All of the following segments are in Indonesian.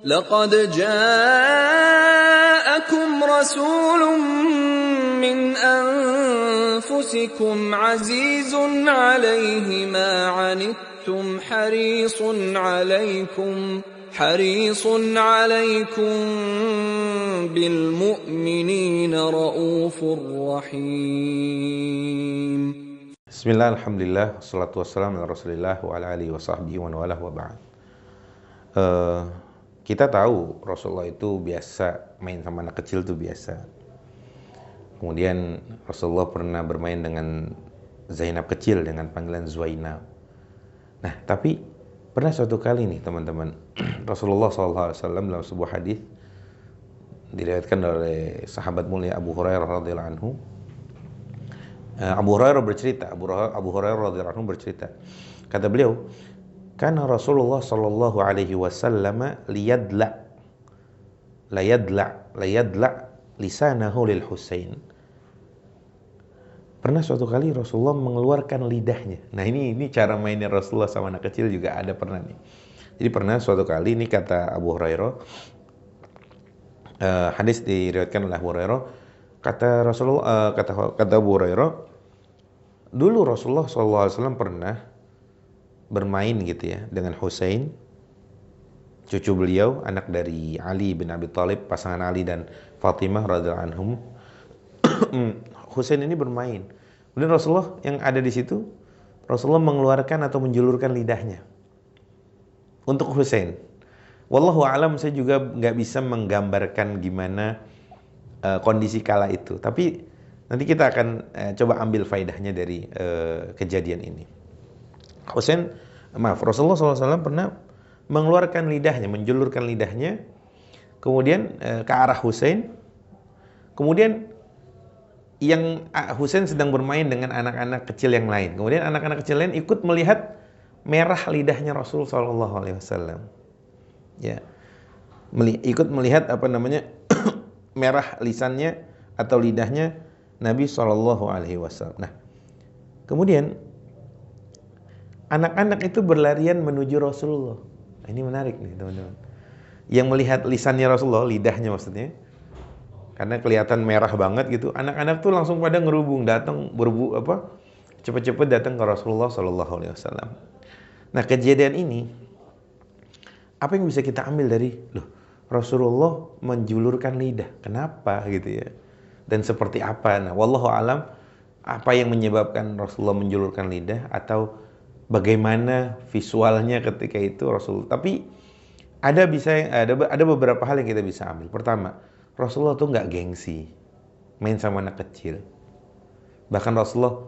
لقد جاءكم رسول من أنفسكم عزيز عليه ما عنتم حريص عليكم بالمؤمنين رؤوف رحيم. Bismillah, alhamdulillah, wassalatu wassalamu ala rasulillah wa ala alihi wa sahbihi wa walah wa ba'd. Kita tahu Rasulullah itu biasa main sama anak kecil itu biasa. Kemudian Rasulullah pernah bermain dengan Zainab kecil dengan panggilan Zuwainab. Nah, tapi pernah suatu kali nih teman-teman, Rasulullah SAW dalam sebuah hadis diriwayatkan oleh sahabat mulia Abu Hurairah radhiyallahu anhu. Abu Hurairah radhiyallahu anhu bercerita. Kata beliau, "Kana Rasulullah sallallahu alaihi wasallam liyadla lisanahu lil Husain." Pernah suatu kali Rasulullah mengeluarkan lidahnya. Nah, ini cara mainnya Rasulullah sama anak kecil juga ada pernah nih. Jadi pernah suatu kali, ini kata Abu Hurairah, hadis diriwayatkan oleh Abu Hurairah, kata Rasulullah, kata Abu Hurairah, dulu Rasulullah SAW pernah bermain gitu ya dengan Husain, cucu beliau, anak dari Ali bin Abi Thalib, pasangan Ali dan Fatimah radhiyallahu anhum. Husain ini bermain. Kemudian Rasulullah yang ada di situ, Rasulullah mengeluarkan atau menjulurkan lidahnya untuk Husain. Wallahu a'lam, saya juga nggak bisa menggambarkan gimana kondisi kala itu. Tapi nanti kita akan coba ambil faedahnya dari kejadian ini. Rasulullah SAW pernah mengeluarkan lidahnya, menjulurkan lidahnya, kemudian ke arah Husain. Kemudian yang Husain sedang bermain dengan anak-anak kecil yang lain. Kemudian anak-anak kecil lain ikut melihat merah lidahnya Rasul SAW. Ya, ikut melihat merah lisannya atau lidahnya Nabi SAW. Nah, kemudian anak-anak itu berlarian menuju Rasulullah. Nah, ini menarik nih teman-teman. Yang melihat lisannya Rasulullah, lidahnya maksudnya, karena kelihatan merah banget gitu. Anak-anak tuh langsung pada ngerubung, datang cepet-cepet datang ke Rasulullah SAW. Nah, kejadian ini, apa yang bisa kita ambil dari Rasulullah menjulurkan lidah? Kenapa gitu ya? Dan seperti apa? Nah, wallahu alam, apa yang menyebabkan Rasulullah menjulurkan lidah atau bagaimana visualnya ketika itu Rasul. Tapi ada beberapa hal yang kita bisa ambil. Pertama, Rasulullah tuh nggak gengsi main sama anak kecil. Bahkan Rasulullah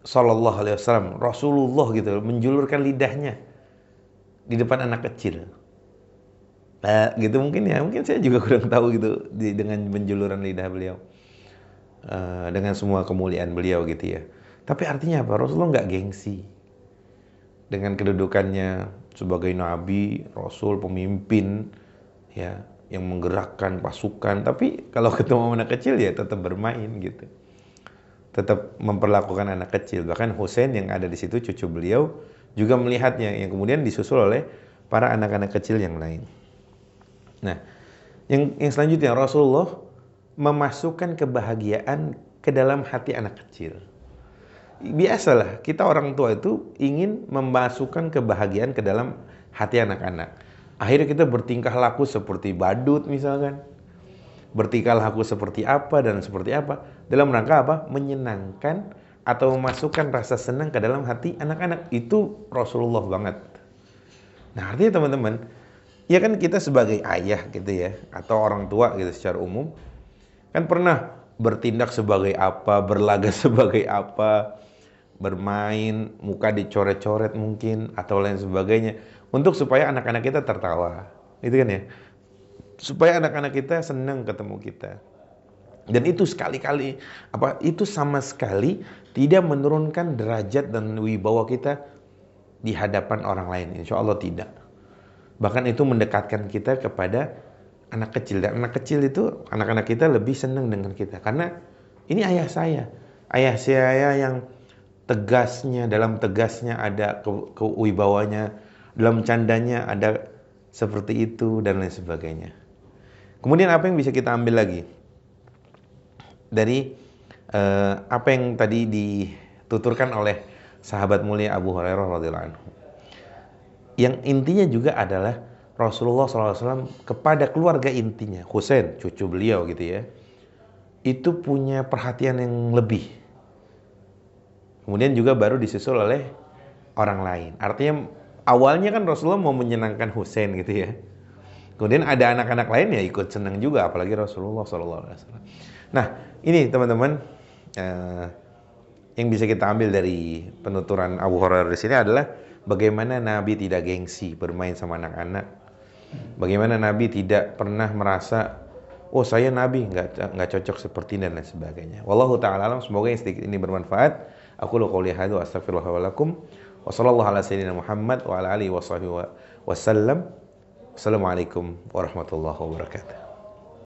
Sallallahu Alaihi Wasallam, Rasulullah gitu menjulurkan lidahnya di depan anak kecil. Gitu mungkin saya juga kurang tahu gitu dengan menjuluran lidah beliau, dengan semua kemuliaan beliau gitu ya. Tapi artinya apa? Rasulullah nggak gengsi dengan kedudukannya sebagai nabi, rasul, pemimpin, ya, yang menggerakkan pasukan. Tapi kalau ketemu anak kecil ya tetap bermain gitu, tetap memperlakukan anak kecil. Bahkan Husain yang ada di situ, cucu beliau, juga melihatnya, yang kemudian disusul oleh para anak-anak kecil yang lain. Nah, yang selanjutnya, Rasulullah memasukkan kebahagiaan ke dalam hati anak kecil. Biasalah, kita orang tua itu ingin memasukkan kebahagiaan ke dalam hati anak-anak. Akhirnya kita bertingkah laku seperti badut misalkan. Bertingkah laku seperti apa dan seperti apa. Dalam rangka apa? Menyenangkan atau memasukkan rasa senang ke dalam hati anak-anak. Itu Rasulullah banget. Nah, artinya teman-teman, ya kan kita sebagai ayah gitu ya, atau orang tua gitu secara umum, kan pernah bertindak sebagai apa, berlaga sebagai apa, bermain, muka dicoret-coret mungkin, atau lain sebagainya, untuk supaya anak-anak kita tertawa, gitu kan ya, supaya anak-anak kita senang ketemu kita. Dan itu itu sama sekali tidak menurunkan derajat dan wibawa kita di hadapan orang lain, insya Allah tidak. Bahkan itu mendekatkan kita kepada anak kecil, dan anak kecil itu, anak-anak kita lebih senang dengan kita, karena ini ayah saya yang tegasnya, dalam tegasnya ada kewibawanya, dalam candanya ada seperti itu dan lain sebagainya. Kemudian apa yang bisa kita ambil lagi dari apa yang tadi dituturkan oleh sahabat mulia Abu Hurairah radhiyallahu anhu? Yang intinya juga adalah Rasulullah SAW kepada keluarga intinya, Husain, cucu beliau gitu ya, itu punya perhatian yang lebih. Kemudian juga baru disusul oleh orang lain. Artinya awalnya kan Rasulullah mau menyenangkan Husain gitu ya. Kemudian ada anak-anak lain ya ikut senang juga, apalagi Rasulullah SAW. Nah, ini teman-teman yang bisa kita ambil dari penuturan Abu Hurairah di sini adalah bagaimana Nabi tidak gengsi bermain sama anak-anak. Bagaimana Nabi tidak pernah merasa, oh saya Nabi nggak cocok seperti ini dan lain sebagainya. Wallahu ta'ala alam. Semoga yang sedikit ini bermanfaat. Aku qouli hadza wa astaghfirullah wa lakum. Wa sallallahu ala sayyidina Muhammad wa ala alihi wa sahbihi wasallam. Assalamualaikum warahmatullahi wabarakatuh.